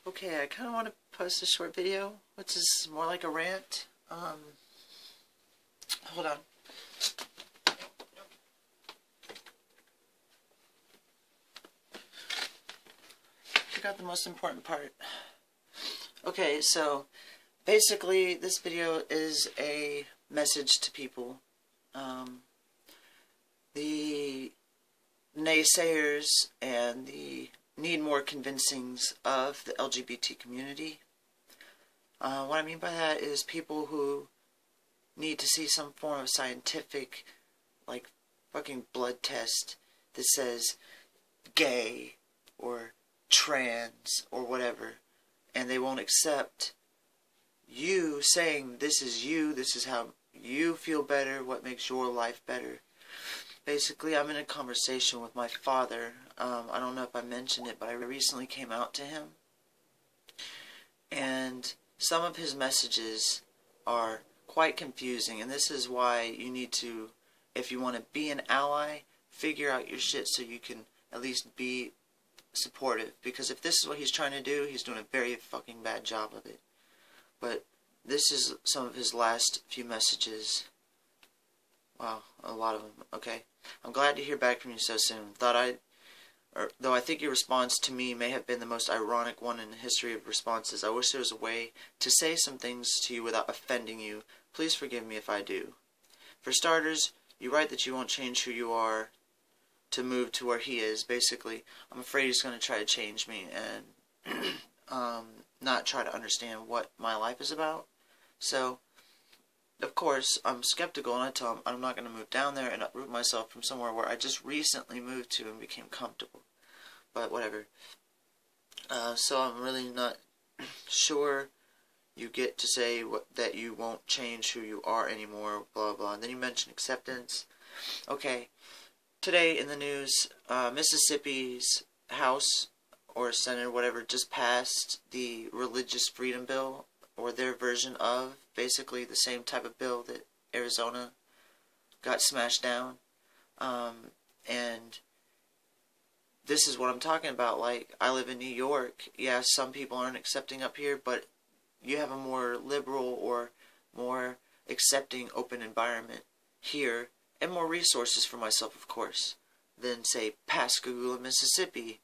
Okay, I kind of want to post a short video, which is more like a rant. Hold on. Forgot the most important part. Okay, so basically this video is a message to people. The naysayers and the need more convincings of the LGBT community. What I mean by that is people who need to see some form of scientific, like, fucking blood test that says gay or trans or whatever, and they won't accept you saying this is you, this is how you feel better, what makes your life better. Basically, I'm in a conversation with my father. I don't know if I mentioned it, but I recently came out to him. And some of his messages are quite confusing. And this is why you need to, if you want to be an ally, figure out your shit so you can at least be supportive. Because if this is what he's trying to do, he's doing a very fucking bad job of it. But this is some of his last few messages. Wow, a lot of them. Okay. I'm glad to hear back from you so soon. Though I think your response to me may have been the most ironic one in the history of responses. I wish there was a way to say some things to you without offending you. Please forgive me if I do. For starters, you write that you won't change who you are to move to where he is. Basically, I'm afraid he's going to try to change me and not try to understand what my life is about. So, of course, I'm skeptical, and I tell him I'm not going to move down there and uproot myself from somewhere where I just recently moved to and became comfortable. But whatever. So I'm really not sure you get to say that you won't change who you are anymore, blah, blah. And then you mention acceptance. Okay. Today in the news, Mississippi's House or Senate, whatever, just passed the Religious Freedom Bill, or their version of, basically the same type of bill that Arizona got smashed down. And this is what I'm talking about. Like, I live in New York. Yeah, some people aren't accepting up here, but you have a more liberal or more accepting, open environment here, and more resources for myself, of course, than, say, Pascagoula, Mississippi,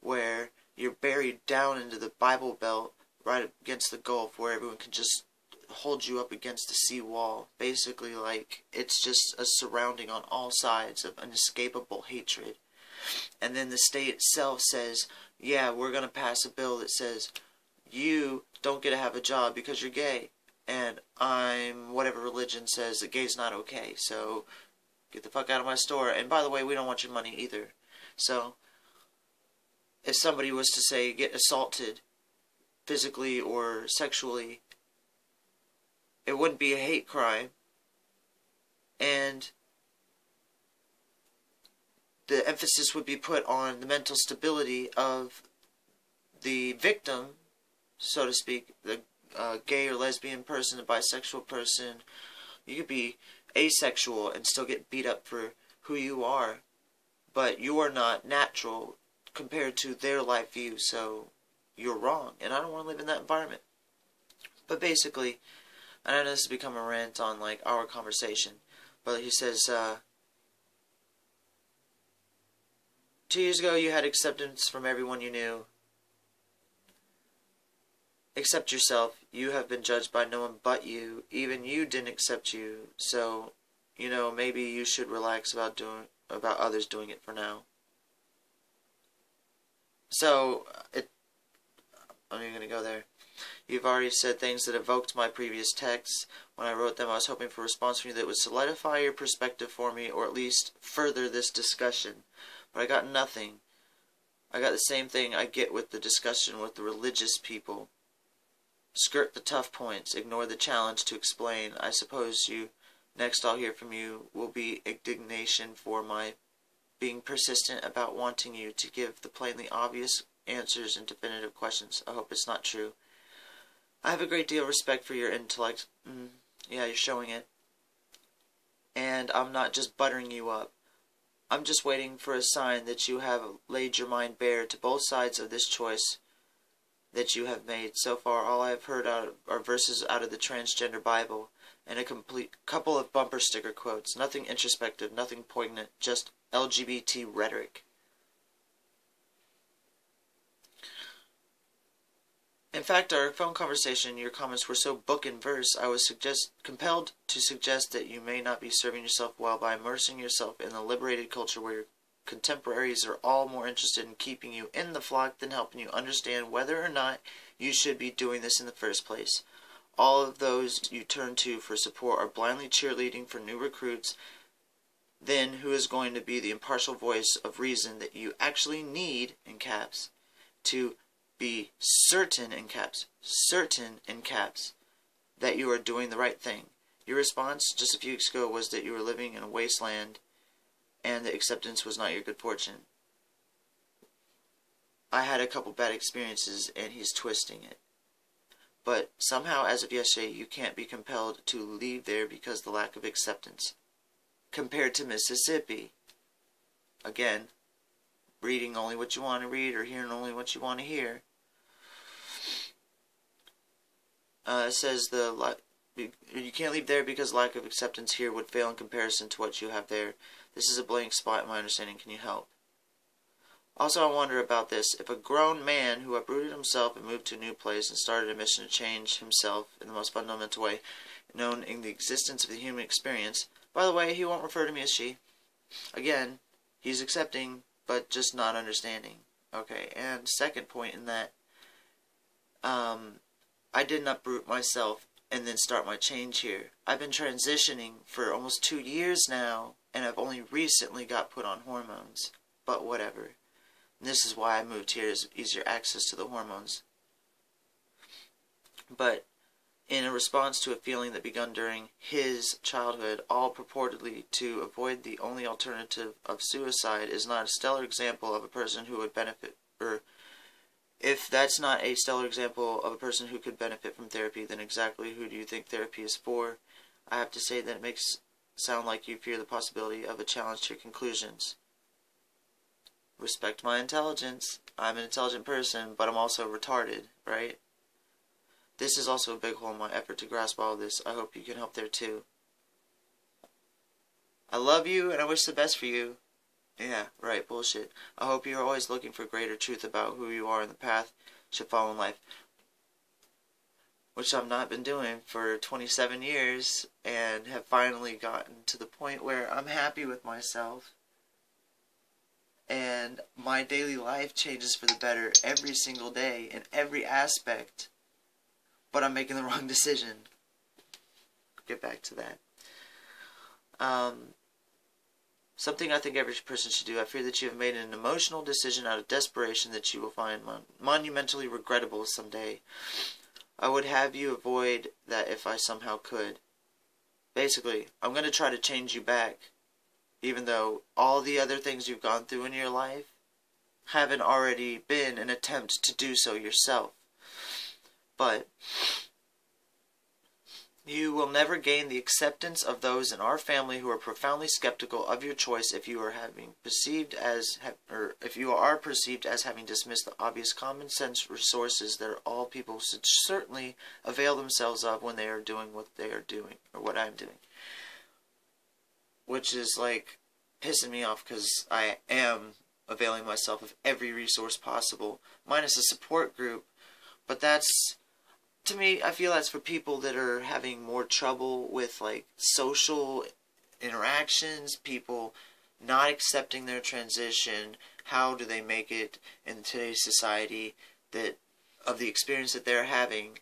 where you're buried down into the Bible Belt, right against the Gulf, where everyone can just hold you up against the seawall. Basically, like, it's just a surrounding on all sides of unescapable hatred. And then the state itself says, yeah, we're going to pass a bill that says you don't get to have a job because you're gay. And I'm, whatever religion says that gay's not okay. So, get the fuck out of my store. And by the way, we don't want your money either. So, if somebody was to say, get assaulted physically or sexually, it wouldn't be a hate crime, and the emphasis would be put on the mental stability of the victim, so to speak, the gay or lesbian person, a bisexual person. You could be asexual and still get beat up for who you are, but you are not natural compared to their life view, so you're wrong, and I don't want to live in that environment. But basically, I know this has become a rant on, like, our conversation, but he says, 2 years ago you had acceptance from everyone you knew. Accept yourself. You have been judged by no one but you. Even you didn't accept you, so, you know, maybe you should relax about others doing it for now. So, I'm not even going to go there. You've already said things that evoked my previous texts. When I wrote them, I was hoping for a response from you that would solidify your perspective for me, or at least further this discussion. But I got nothing. I got the same thing I get with the discussion with the religious people. Skirt the tough points. Ignore the challenge to explain. I suppose next I'll hear from you will be indignation for my being persistent about wanting you to give the plainly obvious answers and definitive questions. I hope it's not true. I have a great deal of respect for your intellect. Yeah, you're showing it. And I'm not just buttering you up. I'm just waiting for a sign that you have laid your mind bare to both sides of this choice that you have made. So far, all I have heard are verses out of the transgender Bible and a complete couple of bumper sticker quotes. Nothing introspective, nothing poignant, just LGBT rhetoric. In fact, our phone conversation, your comments were so book and verse, I was compelled to suggest that you may not be serving yourself well by immersing yourself in the liberated culture where your contemporaries are all more interested in keeping you in the flock than helping you understand whether or not you should be doing this in the first place. All of those you turn to for support are blindly cheerleading for new recruits. Then who is going to be the impartial voice of reason that you actually need, in caps, to be certain, in caps, that you are doing the right thing? Your response just a few weeks ago was that you were living in a wasteland and that acceptance was not your good fortune. I had a couple bad experiences and he's twisting it. But somehow, as of yesterday, you can't be compelled to leave there because of the lack of acceptance. Compared to Mississippi. Again, reading only what you want to read or hearing only what you want to hear. It says you can't leave there because lack of acceptance here would fail in comparison to what you have there. This is a blank spot in my understanding. Can you help? Also, I wonder about this. If a grown man who uprooted himself and moved to a new place and started a mission to change himself in the most fundamental way known in the existence of the human experience, by the way, he won't refer to me as she. Again, he's accepting, but just not understanding. Okay, and second point in that, I didn't uproot myself and then start my change here. I've been transitioning for almost 2 years now, and I've only recently got put on hormones. But whatever. And this is why I moved here, is easier access to the hormones. But in a response to a feeling that begun during his childhood, all purportedly to avoid the only alternative of suicide, is not a stellar example of a person who would benefit, or if that's not a stellar example of a person who could benefit from therapy, then exactly who do you think therapy is for? I have to say that it makes sound like you fear the possibility of a challenge to your conclusions. Respect my intelligence. I'm an intelligent person, but I'm also retarded, right? This is also a big hole in my effort to grasp all of this. I hope you can help there too. I love you and I wish the best for you. Yeah, right, bullshit. I hope you're always looking for greater truth about who you are and the path you should follow in life. Which I've not been doing for 27 years and have finally gotten to the point where I'm happy with myself. And my daily life changes for the better every single day in every aspect. But I'm making the wrong decision. Get back to that. Something I think every person should do. I fear that you have made an emotional decision out of desperation that you will find monumentally regrettable someday. I would have you avoid that if I somehow could. Basically, I'm going to try to change you back. Even though all the other things you've gone through in your life haven't already been an attempt to do so yourself. But you will never gain the acceptance of those in our family who are profoundly skeptical of your choice if you are perceived as having dismissed the obvious common sense resources that all people should certainly avail themselves of when they are doing what they are doing, or what I'm doing. Which is like pissing me off because I am availing myself of every resource possible, minus a support group. But that's, to me, I feel that's for people that are having more trouble with like social interactions, people not accepting their transition. How do they make it in today's society, that of the experience that they're having?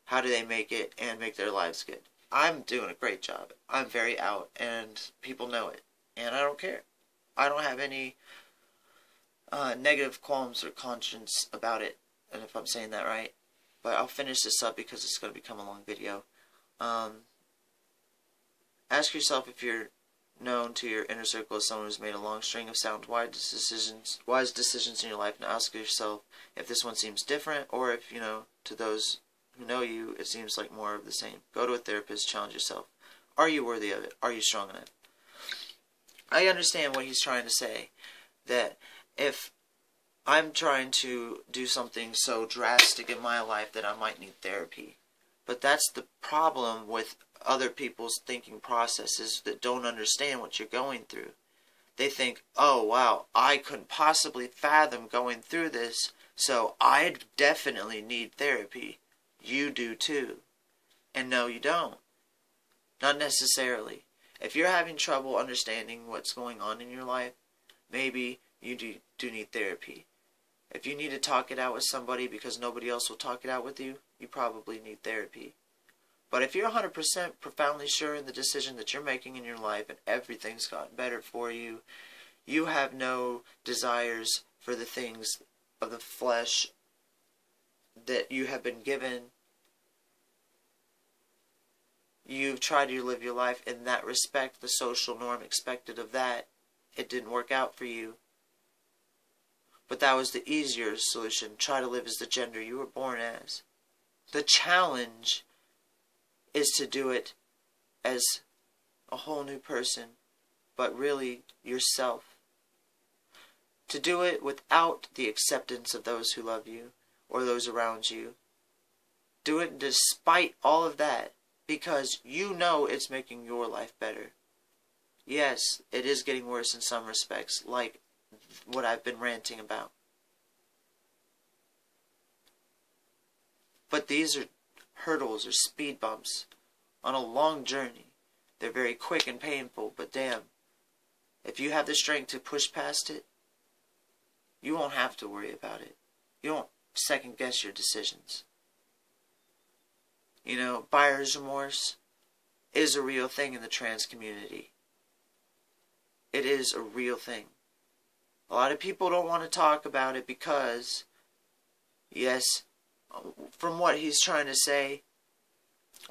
How do they make it and make their lives good? I'm doing a great job. I'm very out, and people know it. And I don't care. I don't have any negative qualms or conscience about it, and if I'm saying that right. But I'll finish this up because it's going to become a long video. Ask yourself if you're known to your inner circle as someone who's made a long string of sound, wise decisions in your life, and ask yourself if this one seems different, or if, to those who know you, it seems like more of the same. Go to a therapist, challenge yourself. Are you worthy of it? Are you strong enough? I understand what he's trying to say, that if I'm trying to do something so drastic in my life that I might need therapy. But that's the problem with other people's thinking processes that don't understand what you're going through. They think, oh wow, I couldn't possibly fathom going through this, so I definitely need therapy. You do too. And no, you don't. Not necessarily. If you're having trouble understanding what's going on in your life, maybe you do need therapy. If you need to talk it out with somebody because nobody else will talk it out with you, you probably need therapy. But if you're 100% profoundly sure in the decision that you're making in your life and everything's gotten better for you, you have no desires for the things of the flesh that you have been given. You've tried to live your life in that respect, the social norm expected of that. It didn't work out for you. But that was the easier solution. Try to live as the gender you were born as. The challenge is to do it as a whole new person, but really yourself. To do it without the acceptance of those who love you or those around you. Do it despite all of that, because you know it's making your life better. Yes, it is getting worse in some respects, like what I've been ranting about. But these are hurdles or speed bumps on a long journey. They're very quick and painful, but damn, if you have the strength to push past it, you won't have to worry about it. You won't second guess your decisions. You know, buyer's remorse is a real thing in the trans community. It is a real thing. A lot of people don't want to talk about it because, yes, from what he's trying to say,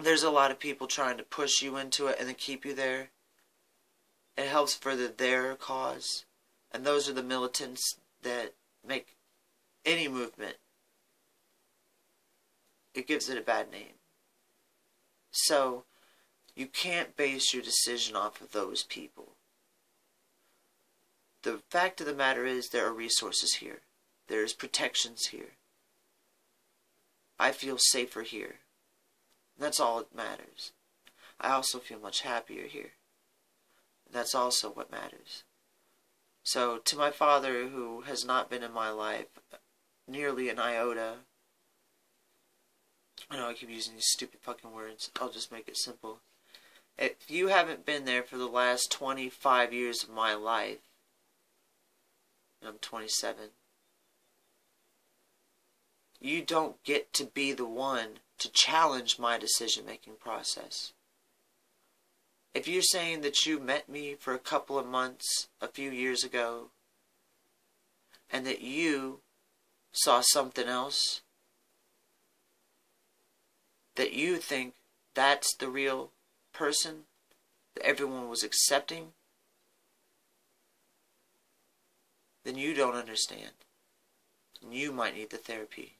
there's a lot of people trying to push you into it and then keep you there. It helps further their cause. And those are the militants that make any movement. It gives it a bad name. So, you can't base your decision off of those people. The fact of the matter is there are resources here. There's protections here. I feel safer here. That's all that matters. I also feel much happier here. That's also what matters. So, to my father, who has not been in my life nearly an iota, I know I keep using these stupid fucking words. I'll just make it simple. If you haven't been there for the last 25 years of my life, and I'm 27, you don't get to be the one to challenge my decision-making process. If you're saying that you met me for a couple of months a few years ago, and that you saw something else, that you think that's the real person that everyone was accepting, then you don't understand. And you might need the therapy.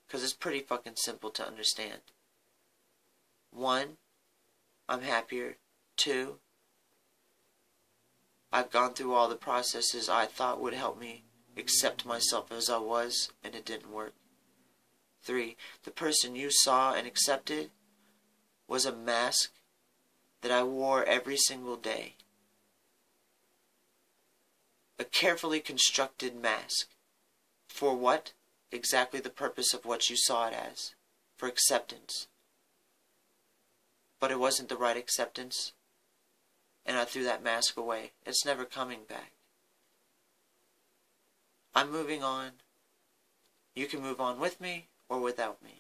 Because it's pretty fucking simple to understand. 1, I'm happier. 2, I've gone through all the processes I thought would help me accept myself as I was, and it didn't work. 3, the person you saw and accepted was a mask that I wore every single day. A carefully constructed mask. For what? Exactly the purpose of what you saw it as. For acceptance. But it wasn't the right acceptance. And I threw that mask away. It's never coming back. I'm moving on. You can move on with me or without me.